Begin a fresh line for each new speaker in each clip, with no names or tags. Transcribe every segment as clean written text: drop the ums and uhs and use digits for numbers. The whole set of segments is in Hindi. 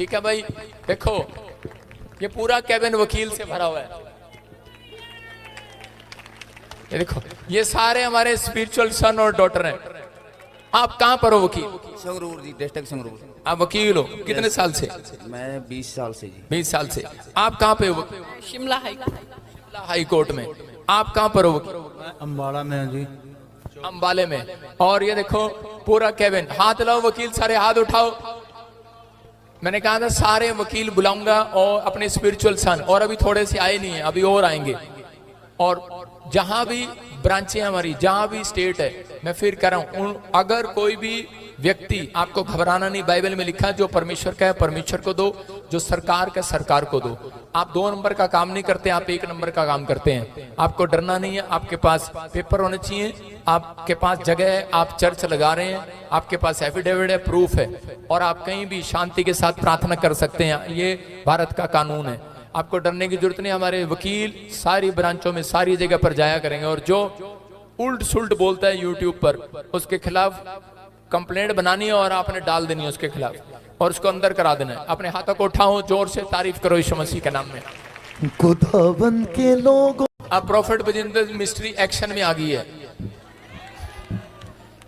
ठीक है भाई, देखो ये पूरा कैबिन वकील से भरा हुआ है। ये देखो, ये सारे हमारे स्पिरिचुअल सन और डॉटर हैं। आप कहाँ पर हो वकील?
संगरूर जी, डिस्ट्रिक्ट संगरूर।
आप वकील हो कितने साल से?
मैं 20 साल से जी।
20 साल से। आप कहाँ पे हो?
शिमला
हाई कोर्ट में। आप कहाँ पर हो वकील?
अम्बाड़ा में जी।
अंबाले में। और ये देखो पूरा कैबिन। हाथ लाओ वकील, सारे हाथ उठाओ। मैंने कहा था सारे वकील बुलाऊंगा और अपने स्पिरिचुअल सन, और अभी थोड़े से आए नहीं है, अभी और आएंगे। और जहां भी ब्रांचें हमारी, जहां भी स्टेट है, मैं फिर कह रहा हूं, अगर कोई भी व्यक्ति, आपको घबराना नहीं, बाइबल में लिखा है जो परमेश्वर का है परमेश्वर को दो, जो सरकार का सरकार को दो। आप 2 नंबर का काम नहीं करते, आप 1 नंबर का काम करते हैं। आपको डरना नहीं है, आपके पास पेपर होने चाहिए, आपके पास जगह है, आप चर्च लगा रहे हैं, आपके पास एफिडेविट है, प्रूफ है, और आप कहीं भी शांति के साथ प्रार्थना कर सकते हैं। ये भारत का कानून है, आपको डरने की जरूरत नहीं। हमारे वकील सारी ब्रांचों में सारी जगह पर जाया करेंगे, और जो उल्ट सुल्ट बोलता है यूट्यूब पर, उसके खिलाफ कंप्लेंट बनानी है और आपने डाल देनी है उसके खिलाफ, और उसको अंदर करा देना है। अपने हाथों को उठाओ, जोर से तारीफ करो यीशु मसीह के नाम में।
खुदावन के लोगों,
अब प्रॉफिट बजिंदर मिस्ट्री एक्शन में आ गई है।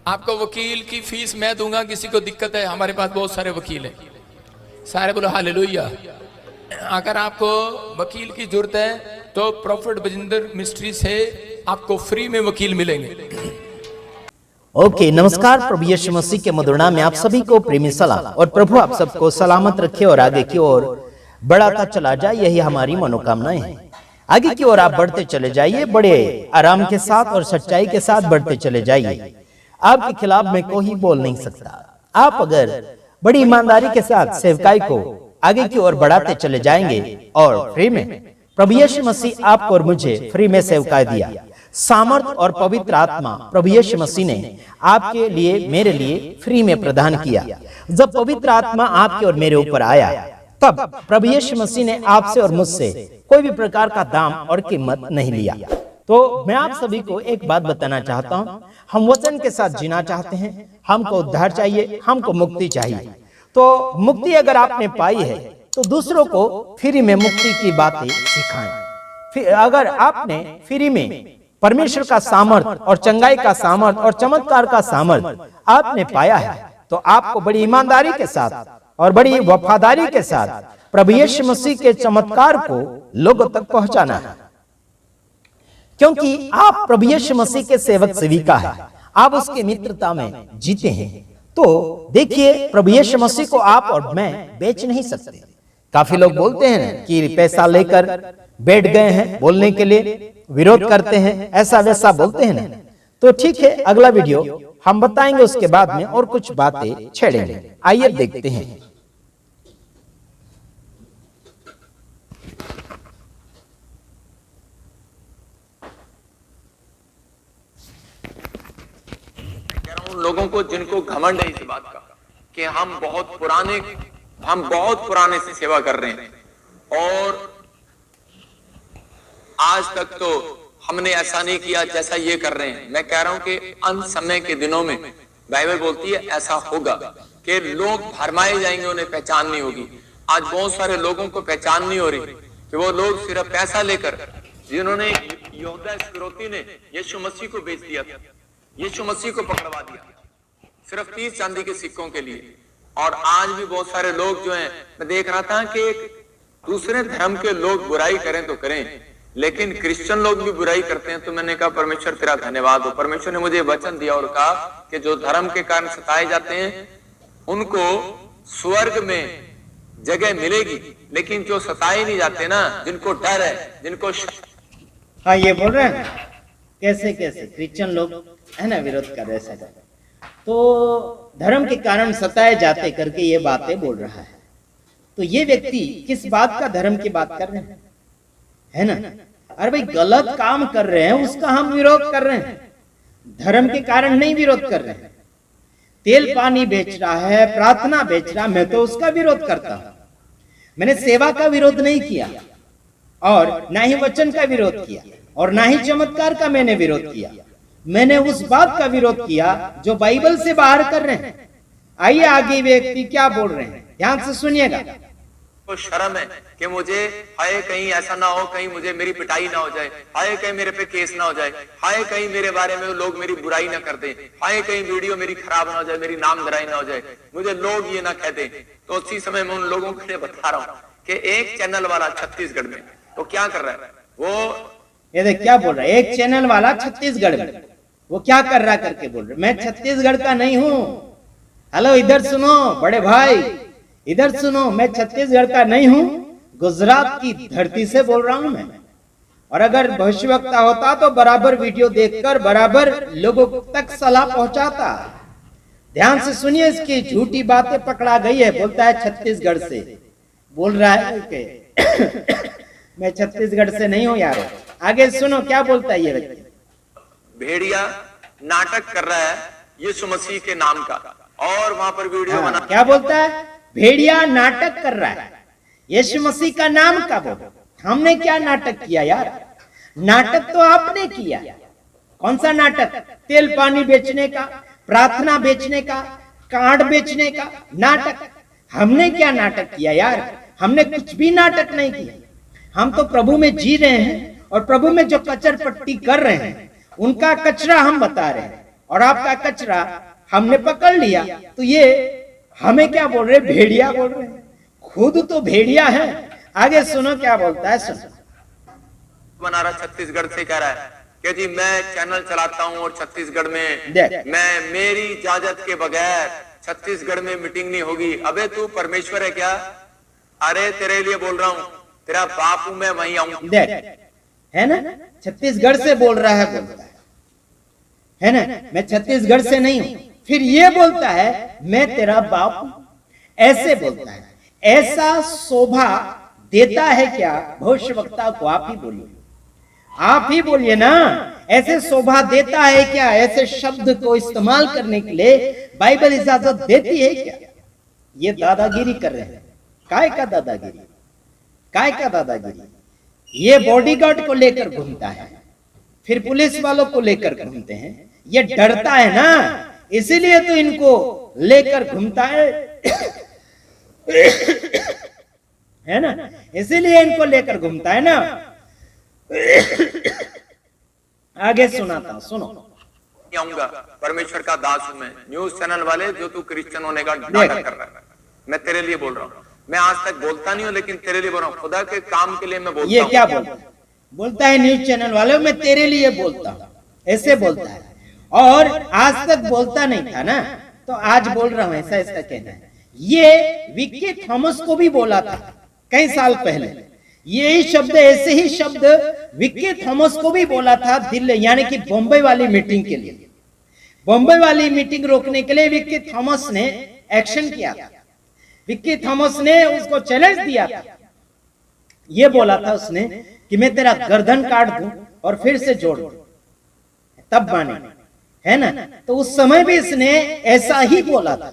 आपको वकील की फीस मैं दूंगा, किसी को दिक्कत है? हमारे पास बहुत सारे वकील हैं, सारे बोलो हालेलुया। अगर आपको वकील की जरूरत है तो प्रॉफिट बजिंदर मिस्ट्री से आपको फ्री में वकील मिलेंगे।
ओके, नमस्कार। प्रभु यीशु मसीह के मधुर नाम में आप सभी को प्रेमी सलाम, और प्रभु आप सबको सलामत रखे और आगे की ओर बढ़ाता चला जाए, यही हमारी मनोकामनाएं हैं। आगे की ओर आप बढ़ते चले जाइए, बड़े आराम के साथ और सच्चाई के साथ बढ़ते चले जाइए। आपके खिलाफ में कोई बोल नहीं सकता। आप अगर बड़ी ईमानदारी के साथ सेवकाई को आगे की ओर बढ़ाते चले जाएंगे, और फ्री में प्रभु यीशु मसीह आपको और मुझे फ्री में सेवकाई दिया, सामर्थ और पवित्र आत्मा प्रभु यीशु मसीह ने आपके लिए, मेरे लिए फ्री में प्रदान किया। जब पवित्र आत्मा आपके और मेरे ऊपर आया, तब प्रभु यीशु मसीह ने आपसे और मुझसे कोई भी प्रकार का दाम और कीमत नहीं लिया। तो मैं आप सभी को एक बात बताना चाहता हूं, हम वचन के साथ जीना चाहते हैं, हमको उद्धार चाहिए, हमको मुक्ति चाहिए। तो मुक्ति अगर आपने पाई है तो दूसरों को फ्री में मुक्ति की बातें सिखाएं। अगर आपने फ्री में परमेश्वर का सामर्थ और चंगाई का सामर्थ और चमत्कार का सामर्थ आपने पाया है, तो आपको बड़ी ईमानदारी के साथ और बड़ी वफादारी के साथ प्रभु यीशु मसीह के चमत्कार को लोगों तक पहुंचाना है, क्योंकि आप प्रभु यीशु मसीह के सेवक सेविका है, आप उसके मित्रता में जीते हैं। तो देखिए, प्रभु यीशु मसीह को आप और मैं बेच नहीं सकते। काफी लोग बोलते हैं कि पैसा लेकर बैठ गए हैं बोलने के लिए, विरोध करते हैं, ऐसा वैसा बोलते हैं ना। तो ठीक है, अगला वीडियो हम बताएंगे उसके बाद में और कुछ बातें छेड़ेंगे। आइए देखते हैं।
उन लोगों को जिनको घमंड है इस बात का कि हम बहुत पुराने से सेवा कर रहे हैं, और आज तक तो हमने ऐसा नहीं किया जैसा ये कर रहे हैं। मैं कह रहा हूं कि अंत समय के दिनों में बाइबल बोलती है ऐसा होगा कि लोग भरमाए जाएंगे, उन्हें पहचान नहीं होगी। आज बहुत सारे लोगों को पहचान नहीं हो रही कि वो लोग सिर्फ पैसा लेकर, जिन्होंने यहूदा इस्करियोती ने यीशु मसीह को बेच दिया था, यीशु मसीह को पकड़वा दिया सिर्फ 30 चांदी के सिक्कों के लिए। और आज भी बहुत सारे लोग जो हैं, मैं देख रहा था कि एक दूसरे धर्म के लोग बुराई करें तो करें, लेकिन क्रिश्चियन लोग भी बुराई करते हैं। तो मैंने कहा परमेश्वर तेरा धन्यवाद हो, परमेश्वर ने मुझे वचन दिया और कहा कि जो धर्म के कारण सताए जाते हैं उनको स्वर्ग में जगह मिलेगी, लेकिन जो सताए नहीं जाते ना, जिनको डर है, जिनको
हाँ, ये बोल रहे हैं कैसे क्रिश्चियन लोग है ना विरोध कर रहे हैं, तो धर्म के कारण सताए जाते करके ये बातें बोल रहा है। तो ये व्यक्ति किस बात का धर्म की बात कर रहे हैं, है ना? अरे भाई, गलत काम कर रहे हैं उसका हम विरोध कर रहे हैं, धर्म के कारण नहीं विरोध कर रहे हैं। तेल पानी बेच रहा है, प्रार्थना बेच रहा, मैं तो उसका विरोध करता हूं। मैंने सेवा का विरोध नहीं किया, और ना ही वचन का विरोध किया, और ना ही चमत्कार का मैंने विरोध किया। मैंने उस बात का विरोध किया जो बाइबल से बाहर कर रहे हैं। आइए आगे व्यक्ति क्या बोल रहे हैं। ध्यान से सुनिएगा।
तो शर्म है कि मुझे हाय कहीं ऐसा ना हो, कहीं मुझे मेरी पिटाई ना हो जाए, हाय कहीं मेरे पे केस ना हो जाए, हाय कहीं मेरे बारे में लोग मेरी बुराई ना कर दें, हाय कहीं वीडियो मेरी खराब ना हो जाए, मेरी नाम धराई ना हो जाए, मुझे लोग ये ना कह दें। तो उसी समय मैं उन लोगों के लिए बता रहा हूँ कि एक चैनल वाला छत्तीसगढ़ में तो क्या कर रहा है, वो
ये देख क्या बोल रहा है, एक चैनल वाला छत्तीसगढ़ में वो क्या कर रहा करके बोल रहे, मैं छत्तीसगढ़ का नहीं हूं। हेलो इधर सुनो बड़े भाई, इधर सुनो, मैं छत्तीसगढ़ का नहीं हूं, गुजरात की धरती से बोल रहा हूं मैं। और अगर भविष्यवक्ता होता तो बराबर वीडियो देखकर बराबर लोगों तक सलाह पहुंचाता। ध्यान से सुनिए, इसकी झूठी बातें पकड़ा गई है। बोलता है छत्तीसगढ़ से, बोल रहा है कि मैं छत्तीसगढ़ से नहीं हूं यार। आगे सुनो क्या बोलता है ये व्यक्ति।
भेड़िया नाटक कर रहा है यीशु मसीह के नाम का, और वहां पर वीडियो बना।
क्या बोलता है, भेड़िया नाटक कर रहा है यीशु मसीह का नाम का। बोल, हमने क्या नाटक किया यार, नाटक तो आपने किया। कौन सा नाटक, तेल पानी बेचने का, प्रार्थना बेचने का, कार्ड बेचने का नाटक। हमने क्या नाटक किया यार, हमने कुछ भी नाटक नहीं किया। हम तो प्रभु में जी रहे हैं और प्रभु में जो कचर पट्टी कर रहे हैं उनका कचरा हम बता रहे हैं, और आपका कचरा हमने पकड़ लिया। तो ये हमें क्या बोल रहे, भेड़िया बोल रहे हैं, खुद तो भेड़िया है। आगे सुनो क्या बोलता है, सुनो।
बना रहा छत्तीसगढ़ से कह रहा है कि जी मैं चैनल चलाता हूं और छत्तीसगढ़ में मैं मेरी इजाजत के बगैर छत्तीसगढ़ में मीटिंग नहीं होगी। अबे तू परमेश्वर है क्या? अरे तेरे लिए बोल रहा हूं, तेरा बाप हूं मैं, वहीं आऊं।
देख है ना, छत्तीसगढ़ से बोल रहा है, बोलता है ना, मैं छत्तीसगढ़ से नहीं हूं। फिर ये बोलता है मैं तेरा बाप हूं, ऐसे बोलता है। ऐसा शोभा देता है क्या भविष्यवक्ता को? आप ही बोलिए, आप ही बोलिए ना, ऐसे शोभा देता है क्या? ऐसे शब्द को इस्तेमाल करने के लिए बाइबल इजाजत देती है क्या? ये दादागिरी कर रहे हैं। काय का दादागिरी, काय का दादागिरी? ये बॉडीगार्ड को लेकर घूमता है, फिर पुलिस वालों को लेकर घूमते हैं। ये डरता है ना, इसीलिए तो इनको लेकर घूमता है ना, इसीलिए इनको लेकर घूमता है ना। आगे सुनाता हूं, सुनो।
आऊंगा, परमेश्वर का दास हूं मैं। न्यूज चैनल वाले जो तू क्रिश्चियन होने का नाटक कर रहा है, मैं तेरे लिए बोल रहा हूँ। मैं आज तक बोलता नहीं हूँ, लेकिन तेरे लिए बोल रहा हूँ। खुदा के काम के लिए मैं बोलता हूँ।
ये क्या बोलता है? बोलता है न्यूज चैनल वाले, मैं तेरे लिए बोलता हूँ, ऐसे बोलता है। और आज तक बोलता नहीं था ना, तो आज बोल रहा हूं, ऐसा इसका कहना है। ये विक्की थॉमस को भी बोला था कई साल पहले। यही शब्द, ऐसे ही शब्द विक्की थॉमस को भी बोला था दिल्ली, यानी कि बॉम्बे वाली मीटिंग के लिए। बॉम्बे वाली मीटिंग रोकने के लिए विक्की थॉमस ने एक्शन किया था। विक्की थॉमस ने उसको चैलेंज दिया था। ये बोला था उसने कि मैं तेरा गर्दन काट दूं और फिर से जोड़ दूं, तब माने, है ना। तो उस समय भी इसने ऐसा ही बोला था।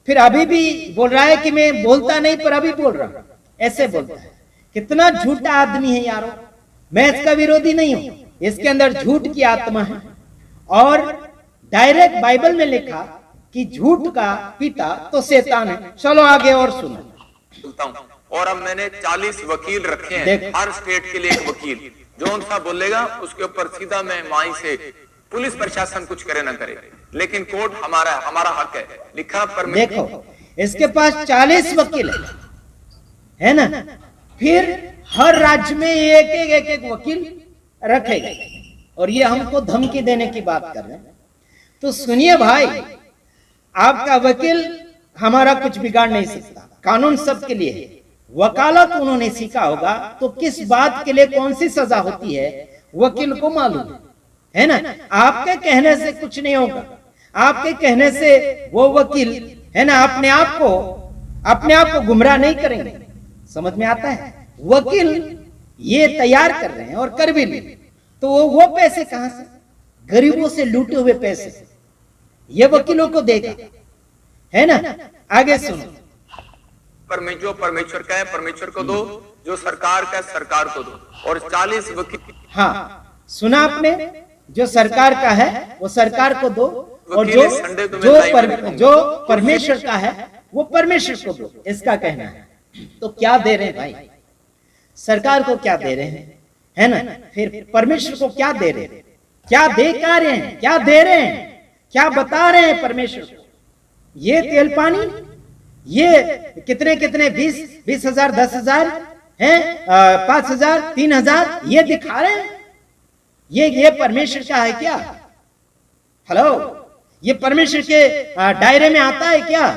फिर अभी भी बोल रहा है कि मैं बोलता नहीं, पर अभी बोल रहा हूं, ऐसे बोलता है। कितना झूठा आदमी है यारो। मैं इसका विरोधी नहीं हूं, इसके अंदर झूठ की आत्मा है। और डायरेक्ट बाइबल में लिखा कि झूठ का पिता तो शैतान है। चलो आगे और सुनो।
और अब मैंने 40 वकील रखे हैं, हर स्टेट के लिए एक वकील। जो सा बोलेगा उसके ऊपर सीधा मैं वहीं से, पुलिस प्रशासन कुछ करे ना करे, लेकिन कोर्ट हमारा है, हमारा हक है। लिखा पर
देखो, इसके पास 40 वकील है ना। फिर हर राज्य में एक वकील रखेगा, और ये हमको धमकी देने की बात कर रहे हैं। तो सुनिए भाई, आपका वकील हमारा कुछ बिगाड़ नहीं सकता, कानून सबके लिए है। वकालत उन्होंने सीखा होगा, तो किस बात के लिए कौन सी सजा होती है वकील को मालूम है ना। आपके कहने से कुछ नहीं होगा, आपके कहने से वो वकील है ना अपने आप को गुमराह नहीं करेंगे। समझ में आता है? वकील ये तैयार कर रहे हैं और कर भी ले, तो वो पैसे कहां से? गरीबों से लूटे हुए पैसे ये वकीलों को देगा, है ना। आगे सुनो।
जो परमेश्वर का है परमेश्वर को दो, जो सरकार का है सरकार को दो। और 40 वकील,
हाँ सुना आपने, जो सरकार का है वो सरकार को दो, और जो परमेश्वर का है वो परमेश्वर को दो, इसका कहना है। तो क्या दे रहे हैं भाई? सरकार को क्या दे रहे हैं, है ना? फिर परमेश्वर को क्या दे रहे हैं? क्या दे क्या रहे हैं? क्या दे रहे हैं? क्या बता रहे हैं परमेश्वर को? ये तेल पानी, ये कितने कितने 20,000 10,000 हैं, 5,000 3,000, ये दिखा रहे हैं? ये परमेश्वर का है क्या? हेलो, ये परमेश्वर के दायरे में आता है क्या?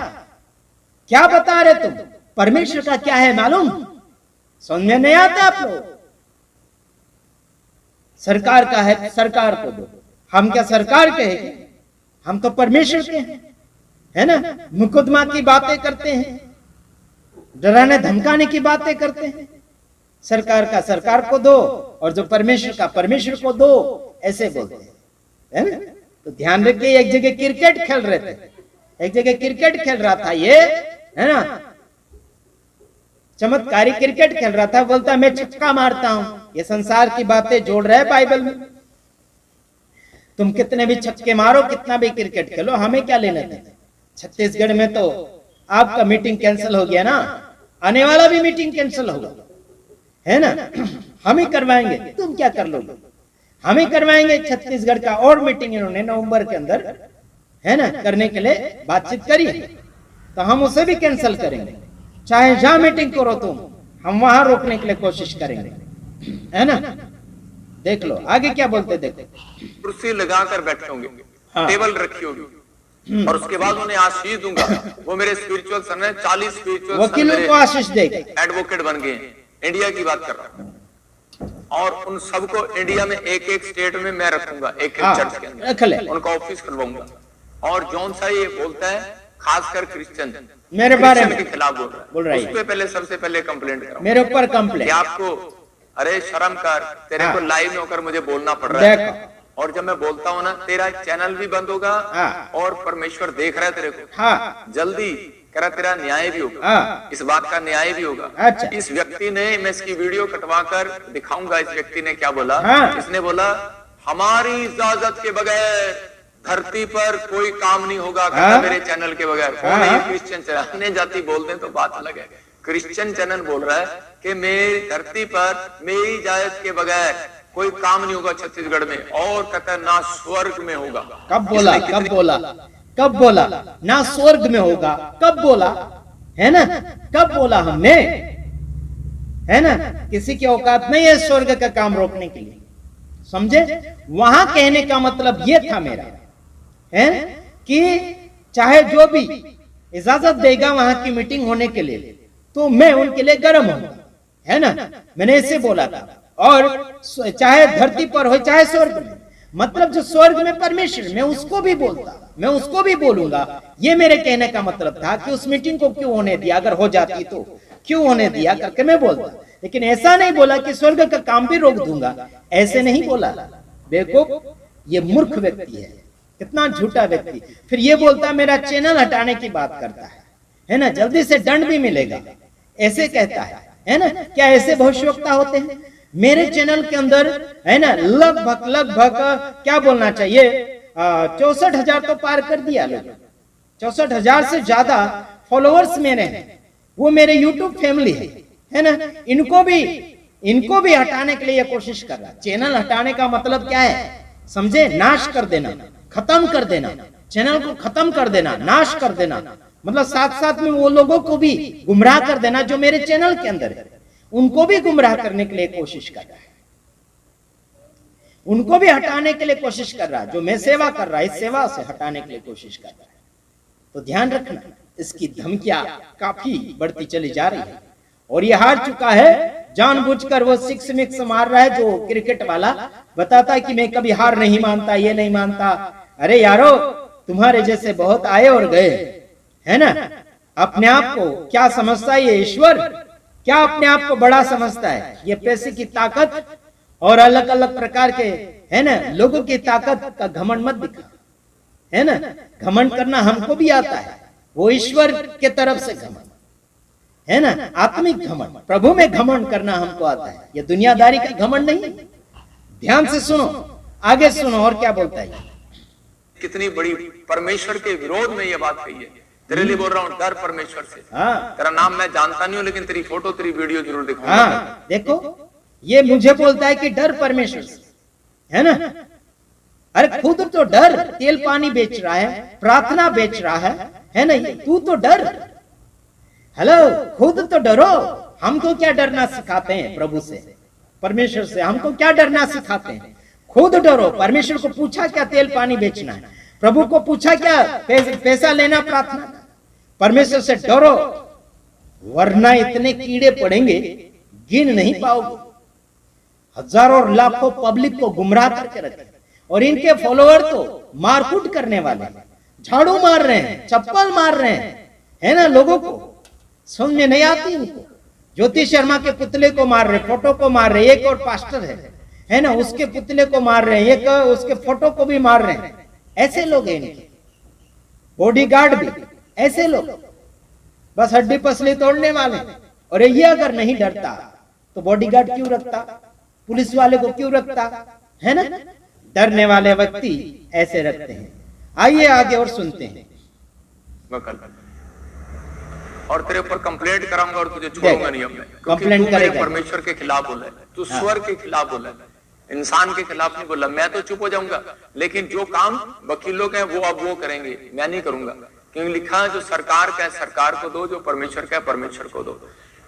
क्या बता रहे तुम? परमेश्वर का क्या है मालूम? समझ में नहीं आता आप लोग। सरकार का है, सरकार को दो। हम क्या सरकार के हैं? हम तो परमेश्वर के हैं, है ना? मुकदमा की बातें करते हैं, डराने धमकाने की बातें करते हैं। सरकार का सरकार को दो और जो परमेश्वर का परमेश्वर को दो, ऐसे बोलते हैं, है ना? तो ध्यान रखिए, एक जगह क्रिकेट खेल रहे थे, एक जगह क्रिकेट खेल रहा था ये, है ना? चमत्कारी क्रिकेट खेल रहा था, बोलता मैं छक्का मारता हूं। ये संसार की बातें जोड़ रहे हैं बाइबल में। तुम कितने भी छक्के मारो, कितना भी क्रिकेट खेलो, हमें क्या लेना देना? छत्तीसगढ़ में तो आपका मीटिंग कैंसिल हो गया ना, आने वाला भी मीटिंग कैंसिल होगा, है ना? हम ही करवाएंगे, तुम क्या कर लोगे? हम ही करवाएंगे छत्तीसगढ़ का और मीटिंग इन्होंने नवंबर के अंदर, है ना, करने के लिए बातचीत करी है, तो हम उसे भी कैंसिल करेंगे। चाहे जहां मीटिंग करो तुम, हम वहां रोकने के लिए कोशिश करेंगे, है ना? देख लो आगे क्या बोलते, देखो।
कुर्सी लगाकर बैठे होंगे, टेबल रखी होगी, और उसके बाद उन्हें आशीष दूंगा। वो मेरे स्पिरिचुअल सन है, 40 स्पिरिचुअल
वकीलों को आशीष देगा,
एडवोकेट बन गए हैं। इंडिया की बात कर रहा हूँ, और उन सबको इंडिया में एक एक स्टेट में मैं रखूंगा, एक एक चर्च के अंदर उनका ऑफिस खुलवाऊंगा। और जौन सा ये बोलता है, खासकर क्रिश्चियन
मेरे बारे में
के खिलाफ बोल रहा है, उस पे पहले सबसे पहले कंप्लेंट करो,
मेरे ऊपर कंप्लेंट।
आपको अरे शर्म कर, तेरे को लाइव में होकर मुझे बोलना पड़ रहा है, और जब मैं बोलता हूँ ना, तेरा चैनल भी बंद होगा, और परमेश्वर देख रहा है तेरे को। जल्दी कह रहा, तेरा न्याय भी होगा, इस बात का न्याय भी होगा।
अच्छा।
इस व्यक्ति ने, मैं इसकी वीडियो कटवा कर दिखाऊंगा, इस व्यक्ति ने क्या बोला। इसने बोला, हमारी इजाजत के बगैर धरती पर कोई काम नहीं होगा, मेरे चैनल के बगैर। कौन है ये क्रिश्चियन चैनल? अन्य जाति बोल दें तो बात अलग है, क्रिश्चियन चैनल बोल रहा है कि मेरी धरती पर मेरी इजाजत के बगैर कोई काम नहीं होगा छत्तीसगढ़ में, और कहता है ना स्वर्ग में होगा।
कब बोला? कब बोला? कब बोला? ना स्वर्ग में होगा, कब बोला? है ना? कब बोला हमने? है ना? किसी की औकात नहीं है स्वर्ग का काम रोकने के लिए, समझे? वहां कहने का मतलब ये था मेरा, है कि चाहे जो भी इजाजत देगा वहां की मीटिंग होने के लिए, तो मैं उनके लिए गर्म हूं, है ना? मैंने इसे बोला था। और चाहे धरती पर हो चाहे स्वर्ग में, मतलब जो स्वर्ग में परमेश्वर, मैं उसको भी बोलता, मैं उसको भी बोलूंगा। ये मेरे कहने का मतलब था कि उस मीटिंग को क्यों होने दिया, अगर हो जाती तो क्यों होने दिया करके मैं बोलता। लेकिन ऐसा नहीं बोला कि स्वर्ग का काम भी रोक दूंगा, ऐसे नहीं बोला। बेवकूफ, ये मूर्ख व्यक्ति है, कितना झूठा व्यक्ति। फिर ये बोलता मेरा चैनल हटाने की बात करता है ना? जल्दी से दंड भी मिलेगा, ऐसे कहता है ना? क्या ऐसे भविष्यवक्ता होते हैं? मेरे चैनल के अंदर, है ना, लगभग क्या बोलना चाहिए, 64,000 तो पार कर दिया लोग, 64,000 से ज्यादा फॉलोअर्स मेरे हैं। वो मेरे यूट्यूब फैमिली है ना? इनको भी हटाने के लिए कोशिश कर रहा। चैनल हटाने का मतलब क्या है, समझे? नाश कर देना, खत्म कर देना, चैनल को खत्म कर देना, नाश कर देना, मतलब साथ साथ में वो लोगों को भी गुमराह कर देना जो मेरे चैनल के अंदर है, उनको भी गुमराह करने के लिए कोशिश कर रहा है, उनको भी हटाने के लिए कोशिश कर रहा है। जो मैं सेवा कर रहा है, इस सेवा से हटाने के लिए कोशिश कर रहा है। तो ध्यान रखना, इसकी धमकियां काफी बढ़ती चली जा रही है, और ये हार चुका है जानबूझकर। वो सिक्स मिक्स मार रहा है, जो क्रिकेट वाला बताता है कि मैं कभी हार नहीं मानता, ये नहीं मानता। अरे यारो, तुम्हारे जैसे बहुत आए और गए, है ना? अपने आप को क्या समझता है ये ईश्वर? क्या अपने आप को बड़ा समझता है? ये पैसे की ताकत और अलग अलग प्रकार के, है ना, लोगों की ताकत का घमंड मत दिखा, है ना? घमंड करना हमको भी आता है, वो ईश्वर के तरफ से घमंड, है ना? आत्मिक घमंड, प्रभु में घमंड करना हमको आता है, ये दुनियादारी का घमंड नहीं। ध्यान से सुनो, आगे सुनो और क्या बोलता है।
कितनी बड़ी परमेश्वर के विरोध में यह बात कही है तेरे लिए बोल रहा हूँ, डर परमेश्वर से।
हाँ
तेरा नाम मैं जानता नहीं हूँ, लेकिन तेरी फोटो तेरी वीडियो जरूर दिखाऊंगा।
हाँ, देखो ये मुझे बोलता है कि डर परमेश्वर से, है ना। अरे खुद तो डर, तेल पानी बेच रहा है, प्रार्थना बेच रहा है ना, तू तो डर। हेलो, खुद तो डरो। हमको क्या डरना सिखाते हैं प्रभु से, परमेश्वर से? हमको क्या डरना सिखाते हैं? खुद डरो। परमेश्वर को पूछा क्या तेल पानी बेचना है? प्रभु को पूछा क्या पैसा लेना प्रार्थना? परमेश्वर से डरो, वरना इतने कीड़े पड़ेंगे गिन नहीं पाओगे। हजारों और लाखों पब्लिक को गुमराह करके रखे, और इनके फॉलोअर तो मारकूट करने वाले, झाड़ू मार रहे हैं, चप्पल मार रहे हैं, है ना। लोगों को समझ में नहीं आती इनको। ज्योति शर्मा के पुतले को मार रहे, फोटो को मार रहे, एक और पास्टर है ना, उसके पुतले को मार रहे हैं, एक उसके फोटो को भी मार रहे हैं। ऐसे लोग हैं इनके बॉडीगार्ड भी, ऐसे लोग बस हड्डी पसली तोड़ने वाले। और ये अगर नहीं डरता तो बॉडीगार्ड क्यों रखता, पुलिस वाले को क्यों रखता, है ना। डरने वाले व्यक्ति ऐसे रखते हैं। आइए आगे और सुनते हैं।
और तेरे ऊपर कंप्लेंट कराऊंगा और तुझे छोड़ूंगा नहीं। अब मैं
कंप्लेंट करेगा,
परमेश्वर के खिलाफ बोला है, तू स्वर के खिलाफ बोला है, इंसान के खिलाफ नहीं बोला। मैं तो चुप हो जाऊंगा, लेकिन जो काम वकील लोग हैं वो अब वो करेंगे, मैं नहीं करूंगा। क्योंकि लिखा है जो सरकार का है सरकार को दो, जो परमेश्वर का है परमेश्वर को दो।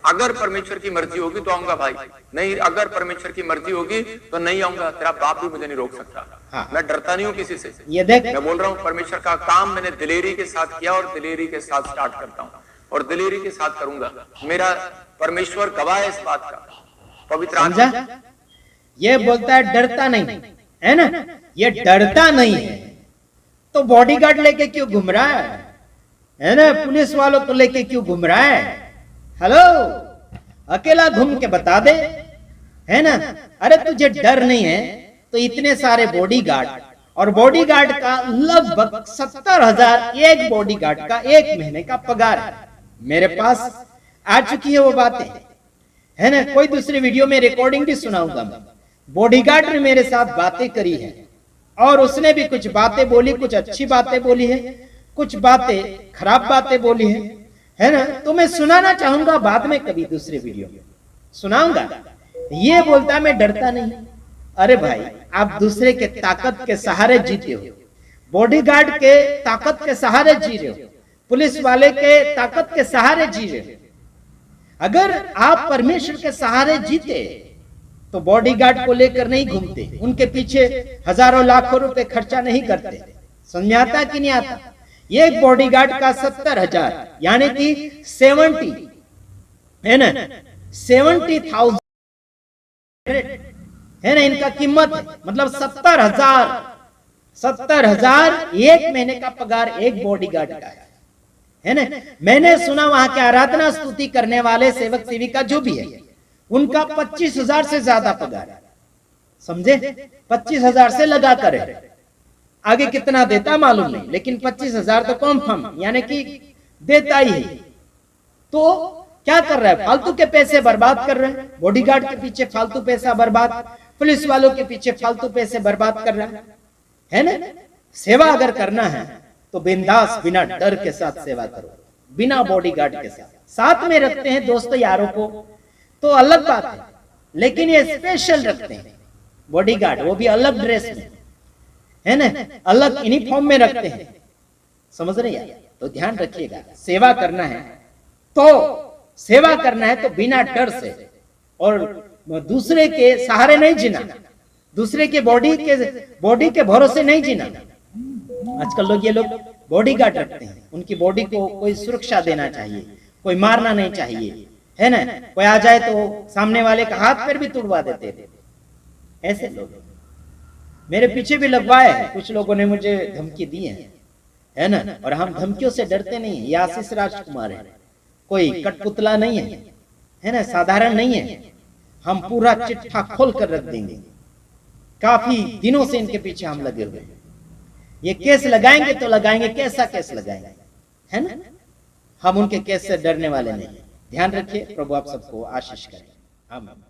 अगर परमेश्वर की मर्जी होगी तो आऊंगा भाई, नहीं अगर परमेश्वर की मर्जी होगी तो नहीं आऊंगा। तेरा बाप भी मुझे नहीं रोक सकता।
हाँ।
मैं डरता नहीं हूँ किसी से।
ये देख,
मैं बोल रहा हूँ परमेश्वर का काम मैंने दिलेरी के साथ किया और दिलेरी के साथ स्टार्ट करता हूँ और दिलेरी के साथ करूंगा। मेरा परमेश्वर गवाह है इस बात का, पवित्र आत्मा।
ये बोलता है डरता नहीं, है ना। ये डरता नहीं है तो बॉडीगार्ड लेके क्यों घूम रहा है ना, पुलिस वालों को लेके क्यों घूम रहा है? हेलो, अकेला घूम के बता दे, है ना। अरे तुझे डर नहीं है तो इतने सारे बॉडीगार्ड, और बॉडीगार्ड का लगभग 70,000 एक बॉडीगार्ड का एक महीने का पगार है। मेरे पास आ चुकी है वो बातें, है ना। कोई दूसरी वीडियो में रिकॉर्डिंग भी सुनाऊंगा मैं। बॉडीगार्ड ने मेरे साथ बातें करी है और उसने भी कुछ बातें बोली, कुछ अच्छी बातें बोली है, कुछ बातें खराब बातें बोली है ना। तो मैं सुनाना चाहूंगा बाद में, कभी दूसरे वीडियो में सुनाऊंगा। ये बोलता मैं डरता नहीं। अरे भाई, आप दूसरे के ताकत के सहारे जीते हो, बॉडीगार्ड के ताकत के सहारे जी रहे हो, पुलिस वाले के ताकत के सहारे जी रहे हो। अगर आप परमेश्वर के सहारे जीते तो बॉडीगार्ड को लेकर नहीं घूमते, उनके पीछे हजारों लाखों रुपए खर्चा नहीं करते। समझ आता कि नहीं आता? एक बॉडीगार्ड का 70,000 यानी कि 70, है ना, 70,000 है ना, इनका कीमत है। मतलब 70,000 एक महीने का पगार एक बॉडीगार्ड का है ना। मैंने सुना वहां के आराधना स्तुति करने वाले सेवक सेविका जो भी है, उनका 25,000 से ज्यादा पगार है। समझे? 25,000 से लगा कर है। आगे कितना देता मालूम नहीं, लेकिन 25,000 तो कंफर्म, यानी कि देता ही। तो क्या कर रहा है? फालतू के पैसे बर्बाद कर रहे हैं। बॉडीगार्ड के पीछे फालतू पैसा बर्बाद, पुलिस वालों के पीछे फालतू पैसे बर्बाद कर रहा है ना। सेवा अगर करना है तो बिंदास, बिना डर के साथ सेवा करो, बिना बॉडीगार्ड के साथ में रखते हैं दोस्तों यारों को तो अलग बात है, लेकिन ये स्पेशल रखते हैं बॉडीगार्ड, वो भी अलग ड्रेस में, है ना, अलग यूनिफॉर्म में रखते हैं। समझ रहे हैं? तो ध्यान रखिएगा, सेवा करना है तो बिना डर से, और दूसरे के सहारे नहीं जीना, दूसरे के बॉडी के भरोसे नहीं जीना। आजकल ये लोग बॉडीगार्ड रखते हैं, उनकी बॉडी को कोई सुरक्षा देना चाहिए, कोई मारना नहीं चाहिए, है ना। कोई आ जाए तो सामने वाले का हाथ पैर भी तुड़वा देते थे। ऐसे लोग मेरे पीछे भी लगवाए हैं, कुछ लोगों ने मुझे धमकी दी है ना। और हम धमकियों से डरते नहीं है। ये आशीष राजकुमार है, कोई कठपुतला नहीं है ना, साधारण नहीं है। हम पूरा चिट्ठा खोल कर रख देंगे। काफी दिनों से इनके पीछे हम लगे हुए हैं। ये केस लगाएंगे तो लगाएंगे, कैसा केस लगाएंगे, है ना। हम उनके केस से डरने वाले नहीं। ध्यान रखिए, प्रभु आप सबको आशीष करें। आमीन।